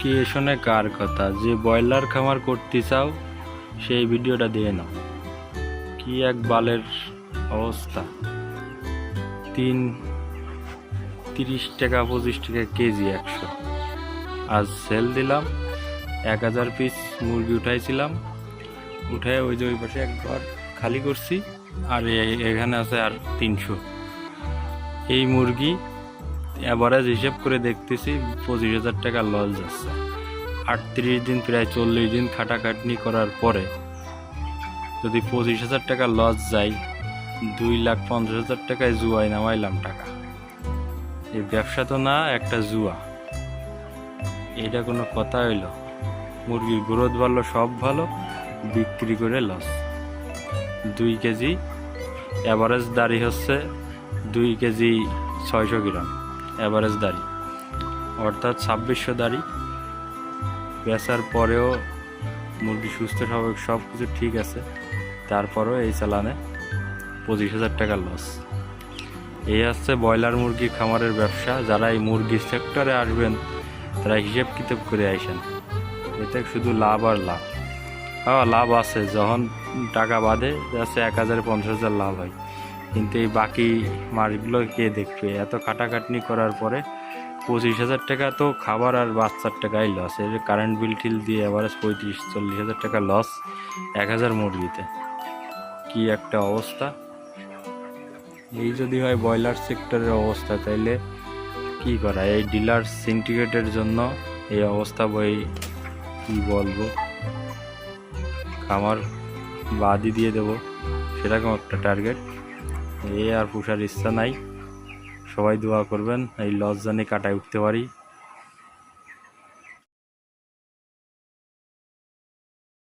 কে শোনে কার কথা? যে ব্রয়লার খামার করতে চাও সেই ভিডিওটা দিয়ে নাও। কি এক বালের অবস্থা! 30 টাকা 25 টাকা কেজি 100। আজ সেল দিলাম, 1000 পিস মুরগি উঠাইছিলাম, উঠায় ওই যে ওই পাশে একবার খালি করছি, আর এখানে আছে আর 300। এই মুরগি অ্যাভারেজ হিসেব করে দেখতেছি 25,000 টাকা লস যাচ্ছে। 38 দিন প্রায় 40 দিন খাটাখাটনি করার পরে যদি 25,000 টাকা লস যায়, 2,50,000 টাকায় জুয়ায় নামাইলাম টাকা। এই ব্যবসা তো না, একটা জুয়া। এটা কোনো কথা হইল? মুরগির গ্রোথ ভালো, সব ভালো, বিক্রি করে লস। 2 কেজি অ্যাভারেজ দাড়ি হচ্ছে 2 কেজি 600 গ্রাম অ্যাভারেজ দাড়ি, অর্থাৎ 2600 দাড়ি। বেচার পরেও মুরগি সুস্থ স্বাভাবিক সব কিছু ঠিক আছে, তারপরেও এই চালানে 25,000 টাকা লস। এই হচ্ছে ব্রয়লার মুরগি খামারের ব্যবসা। যারা এই মুরগির সেক্টরে আসবেন তারা হিসেব কিতাব করে আইসেন। এতে শুধু লাভ আর লাভ। হ্যাঁ, লাভ আছে, যখন টাকা বাঁধে যাচ্ছে 1,000-50,000 লাভ হয়, কিন্তু এই বাকি মাছগুলো কে দেখবে? এত খাটাখাটনি করার পরে 25,000 টাকা তো খাবার আর বাচ্চার টাকাই লস। এর কারেন্ট বিল টিল দিয়ে এভারেজ 35-40,000 টাকা লস 1000 মুরগিতে। কি একটা অবস্থা! এই যদি হয় ব্রয়লার সেক্টরের অবস্থা, তাইলে কি করা? এই ডিলার সিন্ডিকেটের জন্য এই অবস্থা। বই কি বলবো, খামার বাদই দিয়ে দেবো সেরকম একটা টার্গেট। আর পোষার ইচ্ছা নাই। সবাই দোয়া করবেন এই লস জানি কাটায় উঠতে পারি।